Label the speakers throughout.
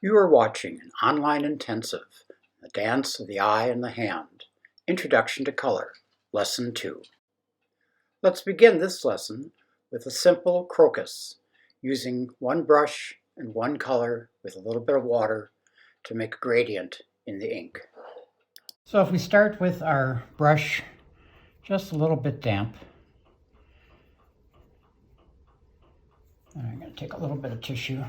Speaker 1: You are watching an online intensive, The Dance of the Eye and the Hand, Introduction to Color, Lesson 2. Let's begin this lesson with a simple crocus, using one brush and one color with a little bit of water to make a gradient in the ink. So if we start with our brush just a little bit damp, and I'm going to take a little bit of tissue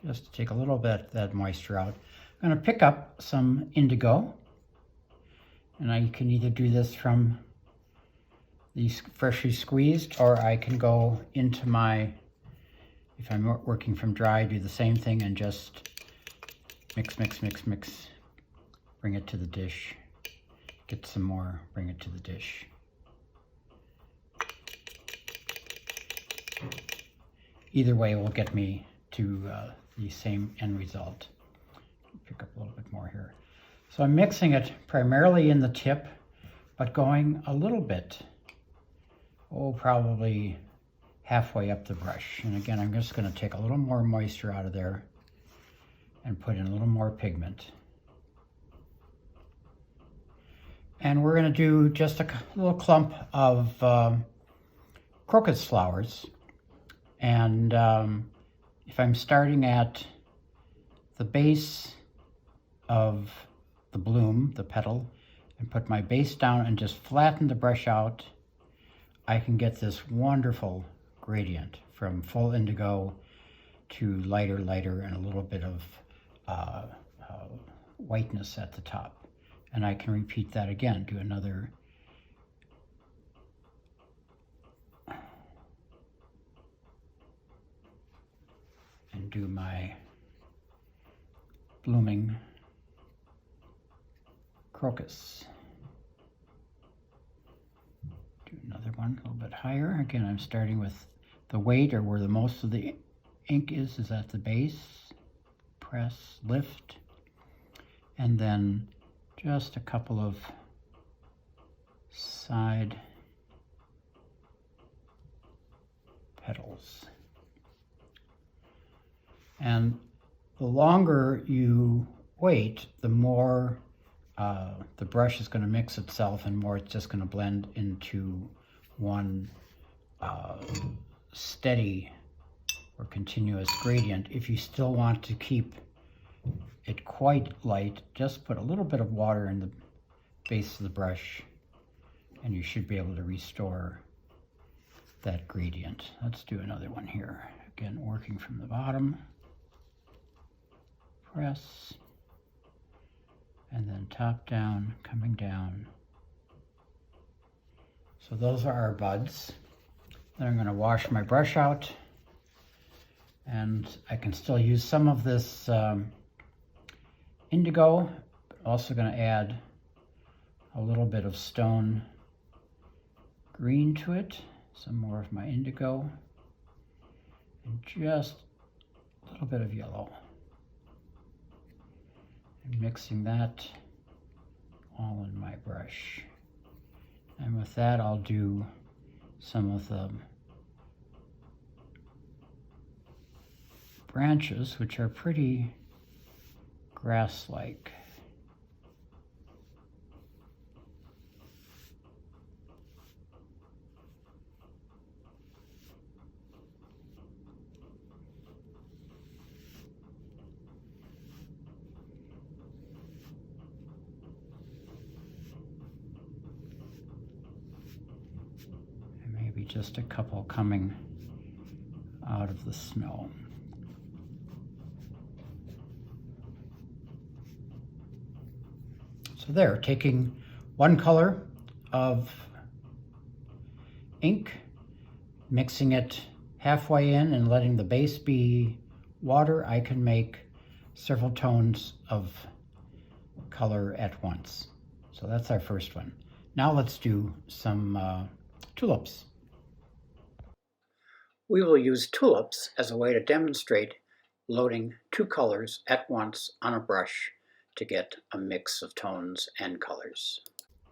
Speaker 1: just to take a little bit of that moisture out. I'm going to pick up some indigo, and I can either do this from these freshly squeezed, or I can go into my, if I'm working from dry, do the same thing and just mix, bring it to the dish, get some more, bring it to the dish. Either way will get me to the same end result. Pick up a little bit more here. So I'm mixing it primarily in the tip, but going a little bit, probably halfway up the brush. And again, I'm just going to take a little more moisture out of there and put in a little more pigment. And we're going to do just a little clump of crocus flowers. And if I'm starting at the base of the bloom, the petal, and put my base down and just flatten the brush out, I can get this wonderful gradient from full indigo to lighter, and a little bit of whiteness at the top. And I can repeat that again, do another and do my blooming crocus. Do another one a little bit higher. Again, I'm starting with the weight, or where the most of the ink is at the base. Press, lift, and then just a couple of side petals. And the longer you wait, the more the brush is going to mix itself, and more it's just going to blend into one steady or continuous gradient. If you still want to keep it quite light, just put a little bit of water in the base of the brush, and you should be able to restore that gradient. Let's do another one here. Again, working from the bottom. Press, and then top down, coming down. So those are our buds. Then I'm going to wash my brush out, and I can still use some of this indigo, but also going to add a little bit of stone green to it, some more of my indigo, and just a little bit of yellow. And mixing that all in my brush. And with that, I'll do some of the branches, which are pretty grass-like. Maybe just a couple coming out of the snow. So there, taking one color of ink, mixing it halfway in and letting the base be water, I can make several tones of color at once. So that's our first one. Now let's do some tulips. We will use tulips as a way to demonstrate loading two colors at once on a brush to get a mix of tones and colors.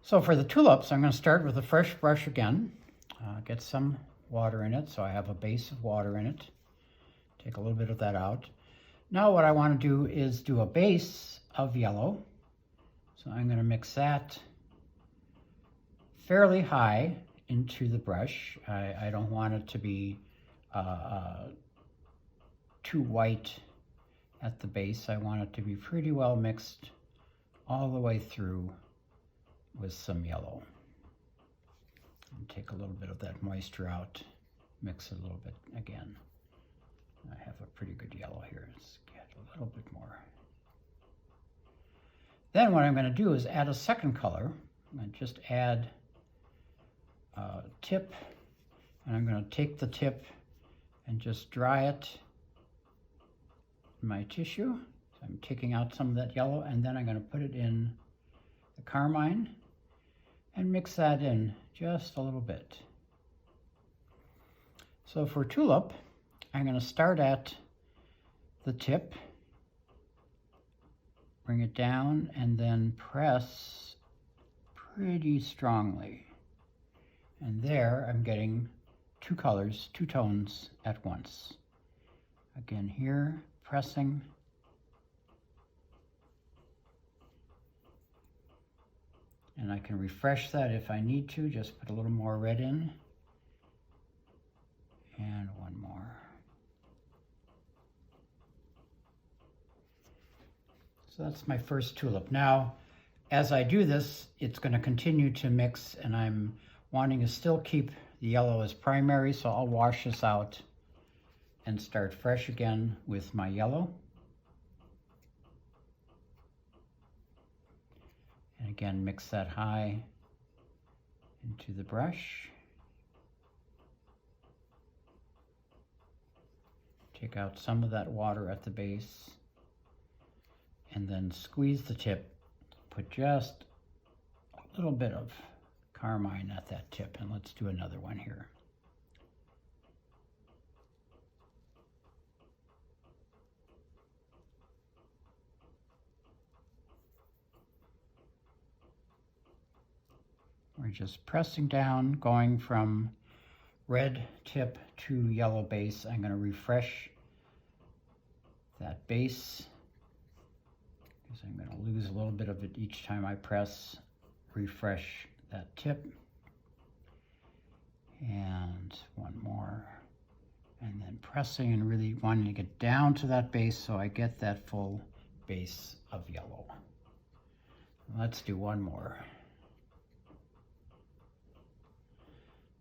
Speaker 1: So for the tulips, I'm going to start with a fresh brush again. Get some water in it, so I have a base of water in it. Take a little bit of that out. Now what I want to do is do a base of yellow. So I'm going to mix that fairly high into the brush. I don't want it to be too white at the base. I want it to be pretty well mixed all the way through with some yellow. And take a little bit of that moisture out, mix it a little bit again. I have a pretty good yellow here. Let's get a little bit more. Then what I'm going to do is add a second color. I'm going to just add a tip, and I'm going to take the tip and just dry it in my tissue. So I'm taking out some of that yellow, and then I'm going to put it in the carmine and mix that in just a little bit. So for tulip, I'm going to start at the tip, bring it down, and then press pretty strongly. And there I'm getting two colors, two tones at once. Again here, pressing. And I can refresh that if I need to, just put a little more red in. And one more. So that's my first tulip. Now, as I do this, it's going to continue to mix, and I'm wanting to still keep the yellow as primary, so I'll wash this out and start fresh again with my yellow. And again, mix that high into the brush. Take out some of that water at the base, and then squeeze the tip. Put just a little bit of carmine at that tip, and let's do another one here. We're just pressing down, going from red tip to yellow base. I'm going to refresh that base because I'm going to lose a little bit of it each time I press. Refresh that tip. And one more. And then pressing and really wanting to get down to that base so I get that full base of yellow. Let's do one more.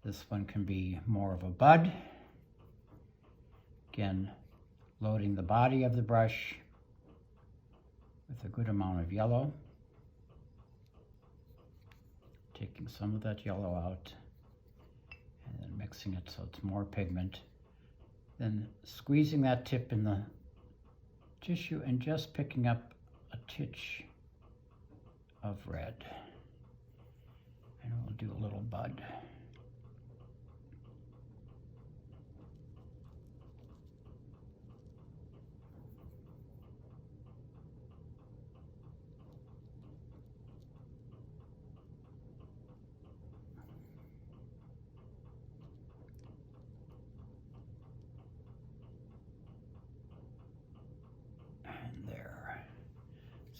Speaker 1: This one can be more of a bud. Again, loading the body of the brush with a good amount of yellow. Taking some of that yellow out and then mixing it so it's more pigment. Then squeezing that tip in the tissue and just picking up a titch of red. And we'll do a little bud.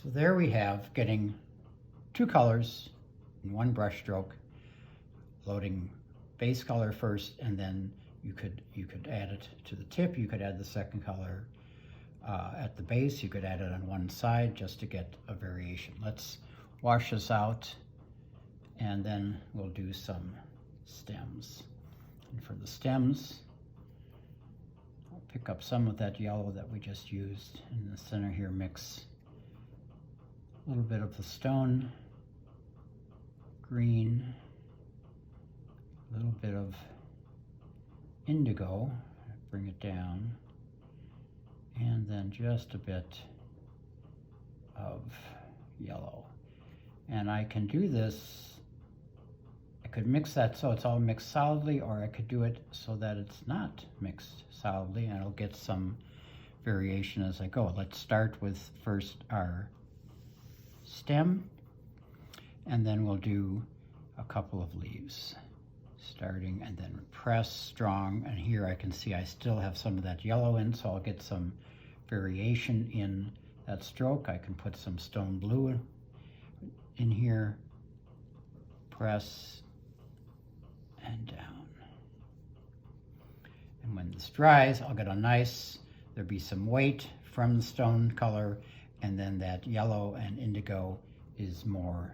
Speaker 1: So there we have getting two colors in one brush stroke, loading base color first, and then you could add it to the tip. You could add the second color at the base. You could add it on one side just to get a variation. Let's wash this out, and then we'll do some stems. And for the stems, I'll pick up some of that yellow that we just used in the center here, mix a little bit of the stone green, a little bit of indigo, bring it down, and then just a bit of yellow. And I can do this, I could mix that so it's all mixed solidly, or I could do it so that it's not mixed solidly, and I'll get some variation as I go. Let's start with first our stem, and then we'll do a couple of leaves. starting, and then press strong. And here I can see I still have some of that yellow in, so I'll get some variation in that stroke. I can put some stone blue in here, press and down. And when this dries, I'll get a nice, there'll be some weight from the stone color, and then that yellow and indigo is more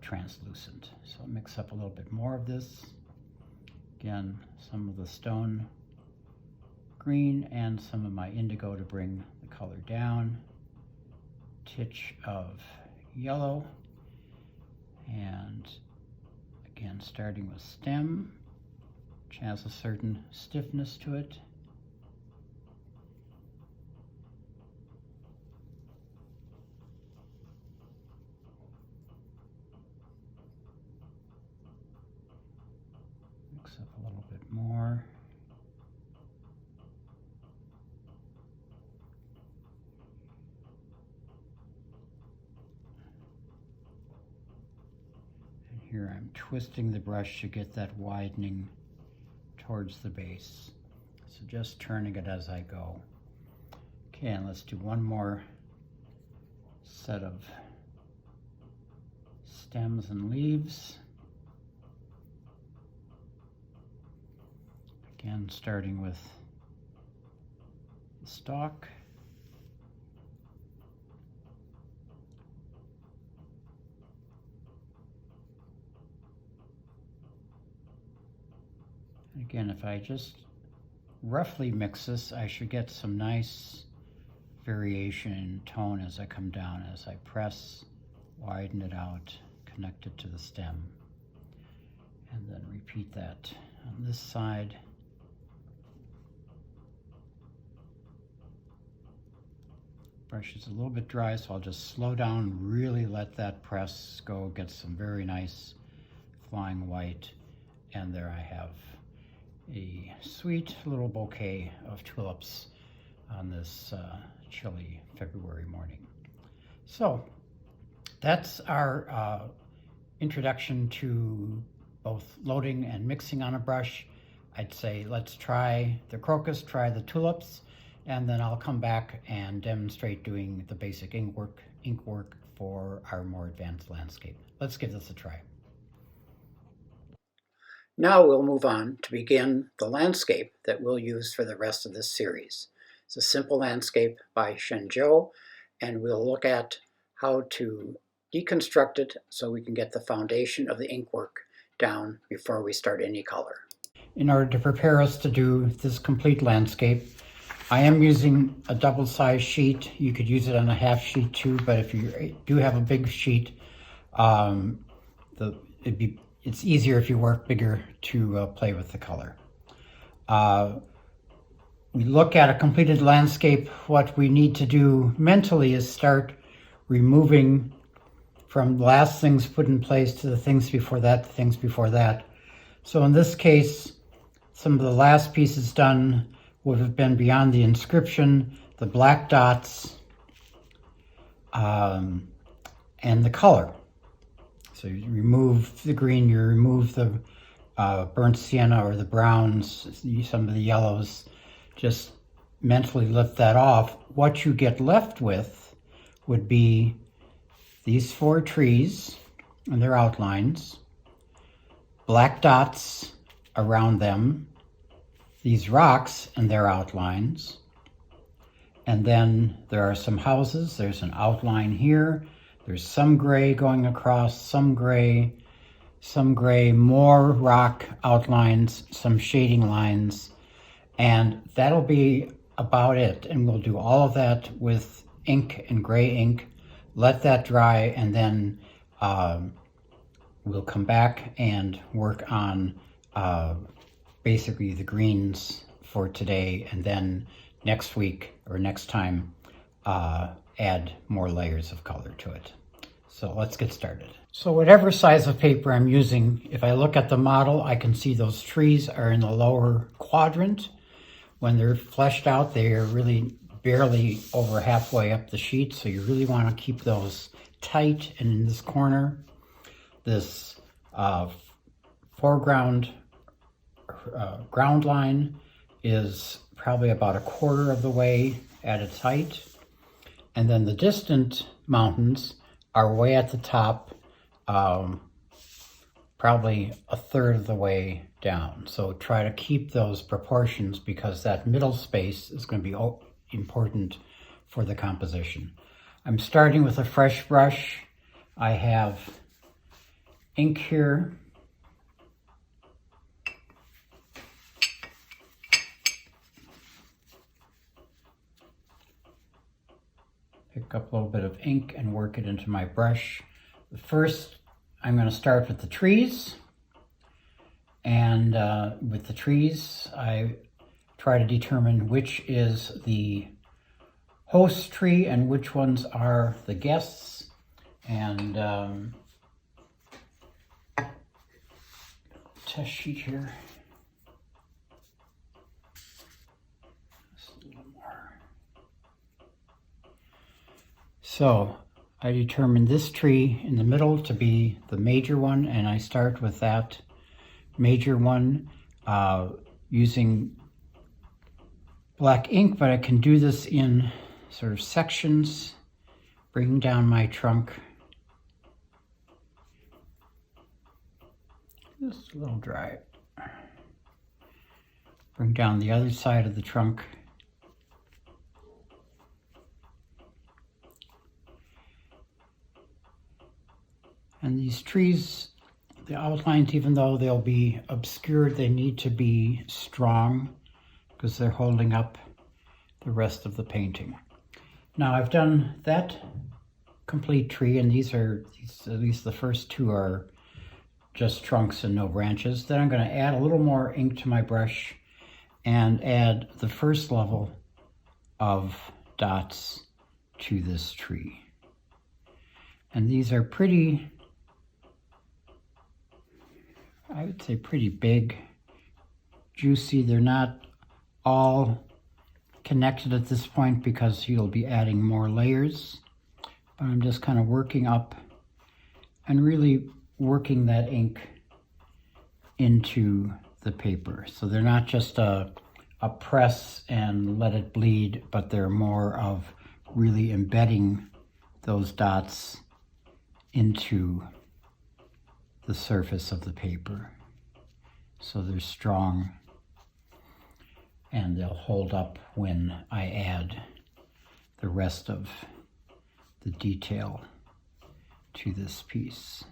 Speaker 1: translucent. So I'll mix up a little bit more of this. Again, some of the stone green and some of my indigo to bring the color down. Titch of yellow. And again, starting with stem, which has a certain stiffness to it. Mix up a little bit more. And here I'm twisting the brush to get that widening towards the base. So just turning it as I go. Okay, and let's do one more set of stems and leaves. Again, starting with the stalk. Again, if I just roughly mix this, I should get some nice variation in tone as I come down, as I press, widen it out, connect it to the stem, and then repeat that on this side. Brush is a little bit dry, so I'll just slow down, really let that press go, get some very nice flying white, and there I have a sweet little bouquet of tulips on this chilly February morning. So that's our introduction to both loading and mixing on a brush. I'd say let's try the crocus, try the tulips, and then I'll come back and demonstrate doing the basic ink work for our more advanced landscape. Let's give this a try. Now we'll move on to begin the landscape that we'll use for the rest of this series. It's a simple landscape by Shen Zhou, and we'll look at how to deconstruct it so we can get the foundation of the ink work down before we start any color. In order to prepare us to do this complete landscape, I am using a double-sized sheet. You could use it on a half sheet too, but if you do have a big sheet, it's easier if you work bigger to play with the color. We look at a completed landscape. What we need to do mentally is start removing from the last things put in place to the things before that, the things before that. So in this case, some of the last pieces done would have been beyond the inscription, the black dots, and the color. So you remove the green, you remove the burnt sienna or the browns, some of the yellows, just mentally lift that off. What you get left with would be these 4 trees and their outlines, black dots around them, these rocks and their outlines, and then there are some houses. There's an outline here. There's some gray going across, some gray, more rock outlines, some shading lines, and that'll be about it. And we'll do all of that with ink and gray ink, let that dry, and then we'll come back and work on basically the greens for today, and then next week or next time add more layers of color to it. So let's get started. So whatever size of paper I'm using, if I look at the model, I can see those trees are in the lower quadrant. When they're fleshed out, they are really barely over halfway up the sheet, so you really want to keep those tight. And in this corner, this foreground ground line is probably about 1/4 of the way at its height. And then the distant mountains are way at the top, probably 1/3 of the way down. So try to keep those proportions because that middle space is going to be important for the composition. I'm starting with a fresh brush. I have ink here. Pick up a little bit of ink and work it into my brush. First, I'm going to start with the trees. And with the trees, I try to determine which is the host tree and which ones are the guests. And test sheet here. Just a little more. So I determined this tree in the middle to be the major one, and I start with that major one using black ink, but I can do this in sort of sections, bringing down my trunk. Just a little dry. Bring down the other side of the trunk. And these trees, the outlines, even though they'll be obscured, they need to be strong because they're holding up the rest of the painting. Now I've done that complete tree, and these at least the first two are just trunks and no branches. Then I'm going to add a little more ink to my brush and add the first level of dots to this tree. And these are pretty, I would say pretty big, juicy. They're not all connected at this point because you'll be adding more layers. But I'm just kind of working up and really working that ink into the paper. So they're not just a press and let it bleed, but they're more of really embedding those dots into the surface of the paper. So they're strong and they'll hold up when I add the rest of the detail to this piece.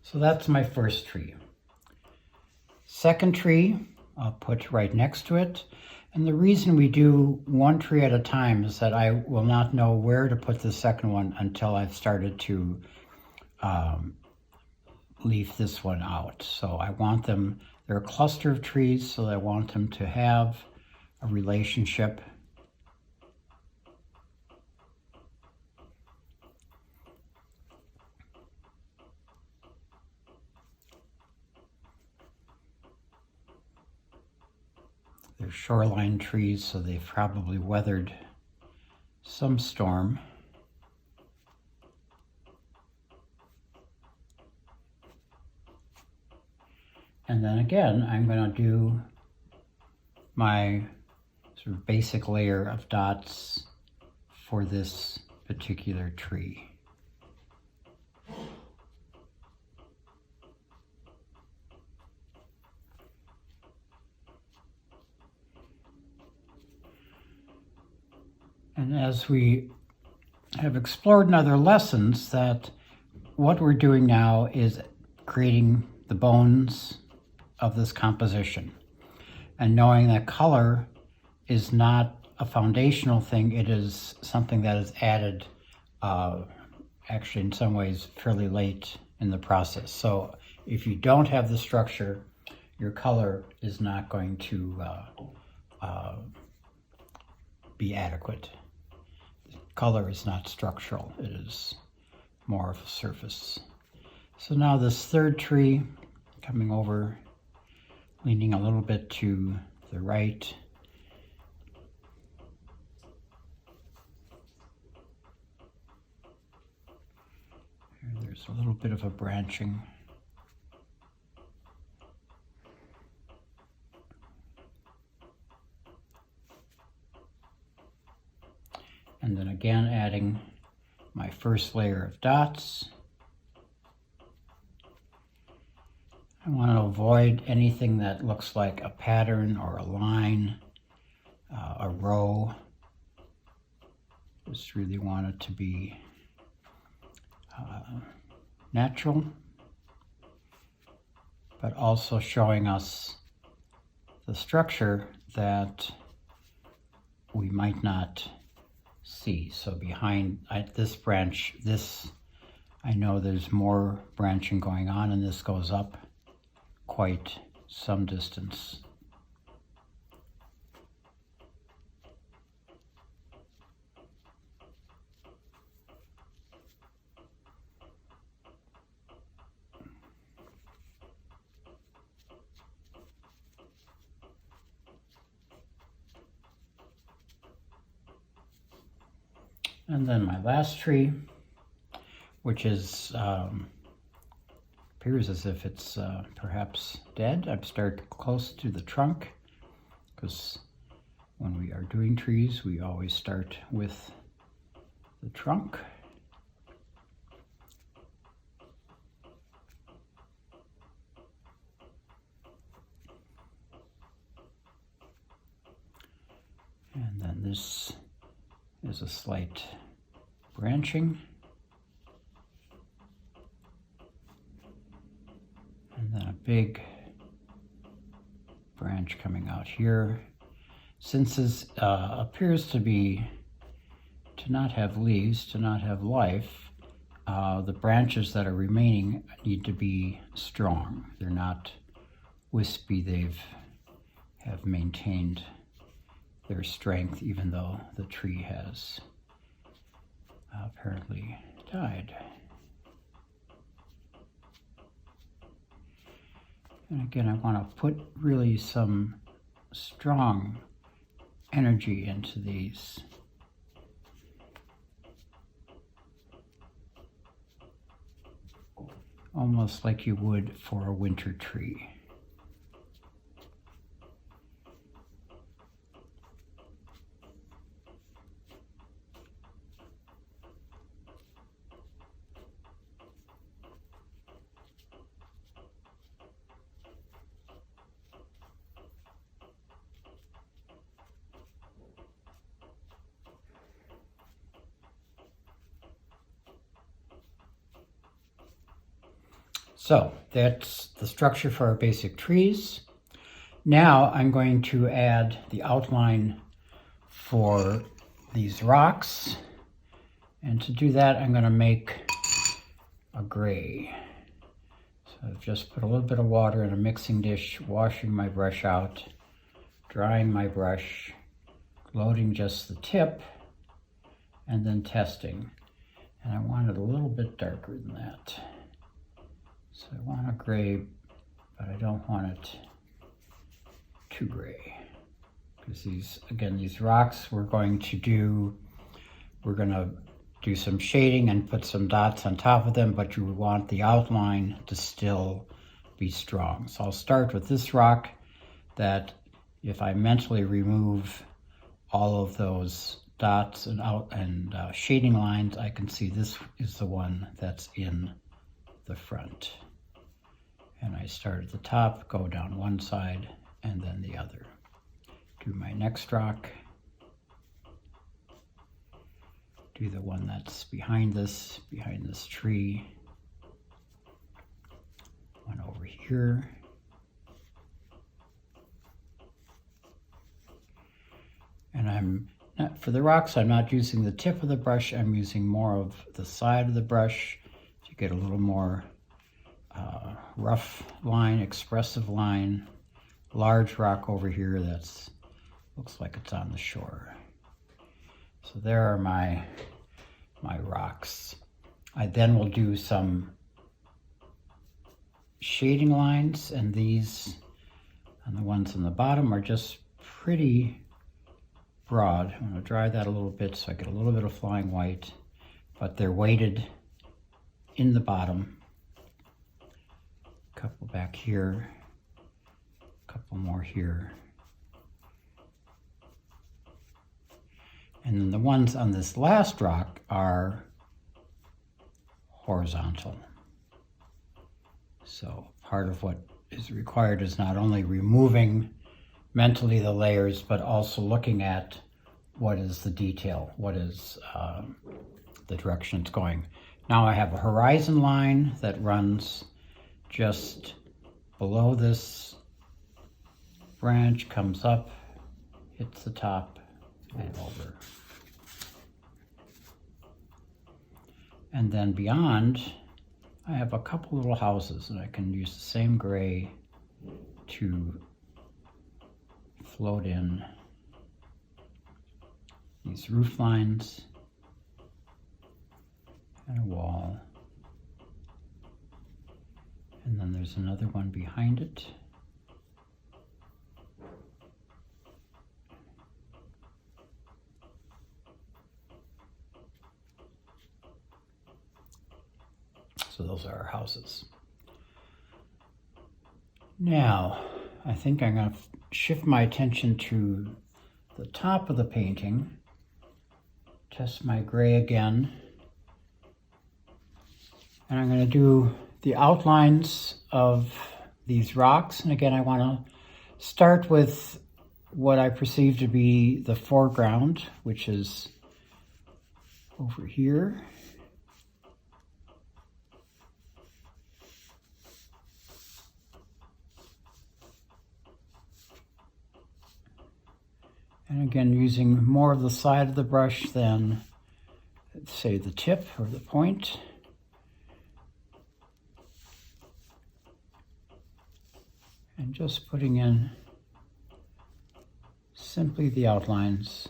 Speaker 1: So that's my first tree. Second tree, I'll put right next to it. And the reason we do one tree at a time is that I will not know where to put the second one until I've started to leave this one out. So I want them, they're a cluster of trees, so I want them to have a relationship. They're shoreline trees, so they've probably weathered some storm. And then again, I'm going to do my sort of basic layer of dots for this particular tree. And as we have explored in other lessons, that what we're doing now is creating the bones of this composition. And knowing that color is not a foundational thing, it is something that is added actually in some ways fairly late in the process. So if you don't have the structure, your color is not going to be adequate. Color is not structural, it is more of a surface. So now this third tree, coming over, leaning a little bit to the right. There's a little bit of a branching. And then again adding my first layer of dots. I want to avoid anything that looks like a pattern or a line, a row. Just really want it to be natural, but also showing us the structure that we might not see. So behind this branch, I know there's more branching going on, and this goes up quite some distance. And then my last tree, which is appears as if it's perhaps dead. I've started close to the trunk, because when we are doing trees, we always start with the trunk. And then this is a slight branching. And then a big branch coming out here. Since this appears to not have leaves, to not have life, the branches that are remaining need to be strong. They're not wispy. They have maintained their strength, even though the tree has apparently died. And again, I want to put really some strong energy into these. Almost like you would for a winter tree. So that's the structure for our basic trees. Now I'm going to add the outline for these rocks. And to do that, I'm going to make a gray. So I've just put a little bit of water in a mixing dish, washing my brush out, drying my brush, loading just the tip, and then testing. And I want it a little bit darker than that. So I want a gray, but I don't want it too gray. Because these rocks we're going to do some shading and put some dots on top of them, but you want the outline to still be strong. So I'll start with this rock that, if I mentally remove all of those dots and shading lines, I can see this is the one that's in the front. And I start at the top, go down one side, and then the other. Do my next rock. Do the one that's behind this tree. One over here. And for the rocks, I'm not using the tip of the brush, I'm using more of the side of the brush to get a little more rough line, expressive line. Large rock over here that's looks like it's on the shore. So there are my rocks. I then will do some shading lines, and these, and the ones on the bottom, are just pretty broad. I'm going to dry that a little bit so I get a little bit of flying white, but they're weighted in the bottom. A couple back here, a couple more here. And then the ones on this last rock are horizontal. So part of what is required is not only removing mentally the layers, but also looking at what is the detail, what is the direction it's going. Now I have a horizon line that runs just below this branch, comes up, hits the top, and over. And then beyond, I have a couple little houses, and I can use the same gray to float in these roof lines and a wall. And then there's another one behind it. So those are our houses. Now, I think I'm going to shift my attention to the top of the painting. Test my gray again. And I'm going to do the outlines of these rocks. And again, I want to start with what I perceive to be the foreground, which is over here. And again, using more of the side of the brush than, say, the tip or the point. And just putting in simply the outlines.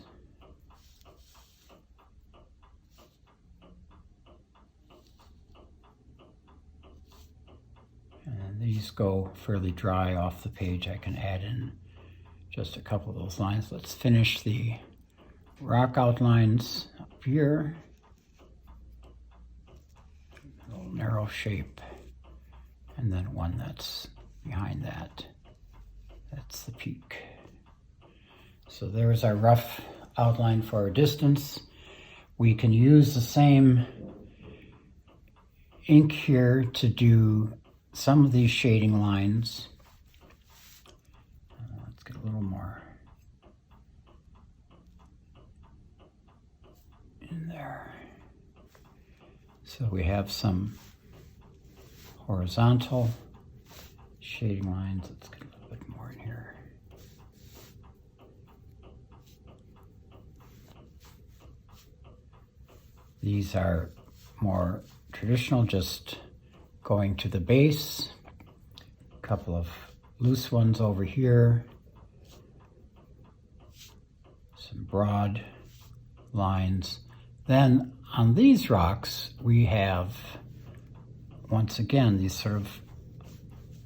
Speaker 1: And these go fairly dry off the page. I can add in just a couple of those lines. Let's finish the rock outlines up here. A little narrow shape. And then one that's behind that. That's the peak. So there's our rough outline for our distance. We can use the same ink here to do some of these shading lines. Let's get a little more in there. So we have some horizontal shading lines. Let's get a little bit more in here. These are more traditional, just going to the base. A couple of loose ones over here. Some broad lines. Then on these rocks, we have, once again, these sort of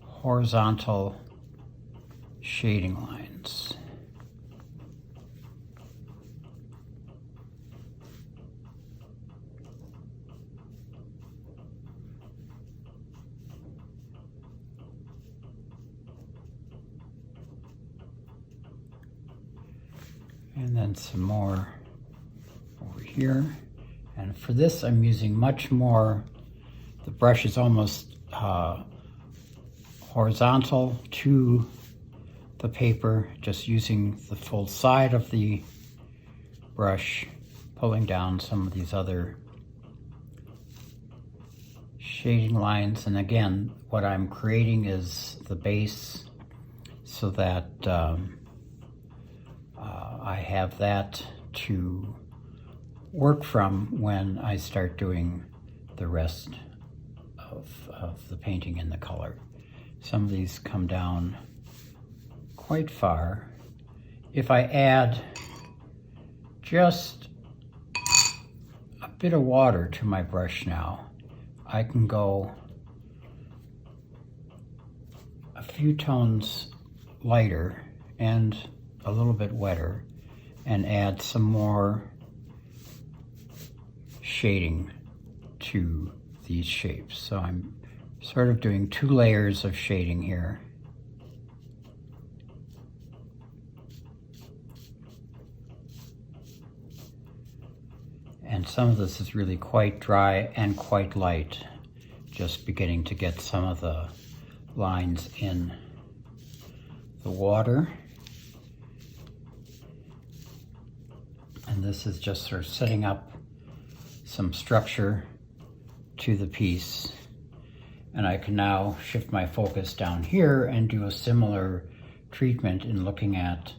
Speaker 1: horizontal shading lines. And then some more over here. And for this, I'm using much more, the brush is almost horizontal to the paper, just using the full side of the brush, pulling down some of these other shading lines. And again, what I'm creating is the base so that I have that to work from when I start doing the rest of the painting in the color. Some of these come down quite far. If I add just a bit of water to my brush now, I can go a few tones lighter and a little bit wetter and add some more shading to these shapes. So I'm sort of doing 2 layers of shading here. And some of this is really quite dry and quite light, just beginning to get some of the lines in the water. And this is just sort of setting up some structure to the piece. And I can now shift my focus down here and do a similar treatment in looking at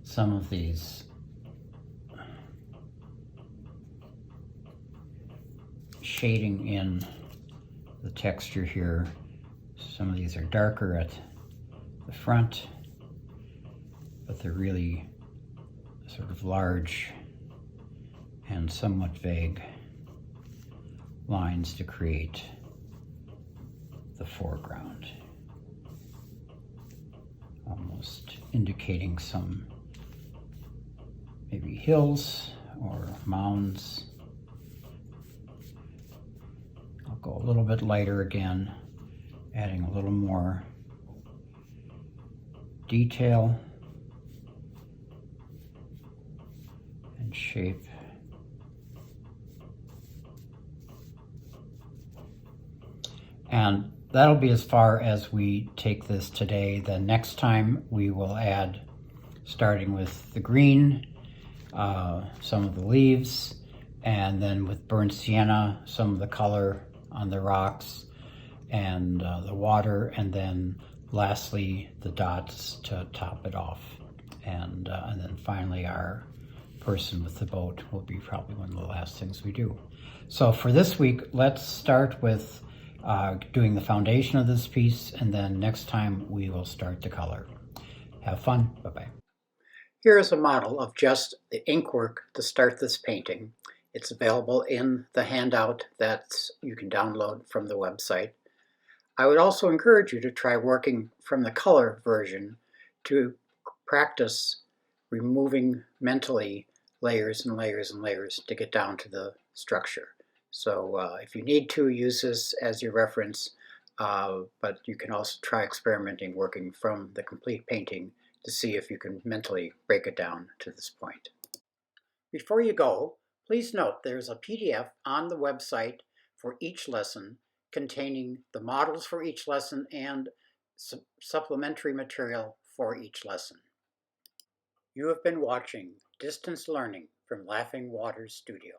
Speaker 1: some of these shading in the texture here. Some of these are darker at the front, but they're really sort of large and somewhat vague lines to create the foreground, almost indicating some maybe hills or mounds. I'll go a little bit lighter again, adding a little more detail and shape. And that'll be as far as we take this today. The next time we will add, starting with the green, some of the leaves, and then with burnt sienna, some of the color on the rocks and the water, and then lastly the dots to top it off. And then finally our person with the boat will be probably one of the last things we do. So for this week, let's start with doing the foundation of this piece, and then next time we will start the color. Have fun. Bye-bye. Here is a model of just the ink work to start this painting. It's available in the handout that you can download from the website. I would also encourage you to try working from the color version to practice removing mentally layers and layers and layers to get down to the structure. So if you need to, use this as your reference, but you can also try experimenting working from the complete painting to see if you can mentally break it down to this point. Before you go, please note there's a PDF on the website for each lesson containing the models for each lesson and supplementary material for each lesson. You have been watching Distance Learning from Laughing Waters Studio.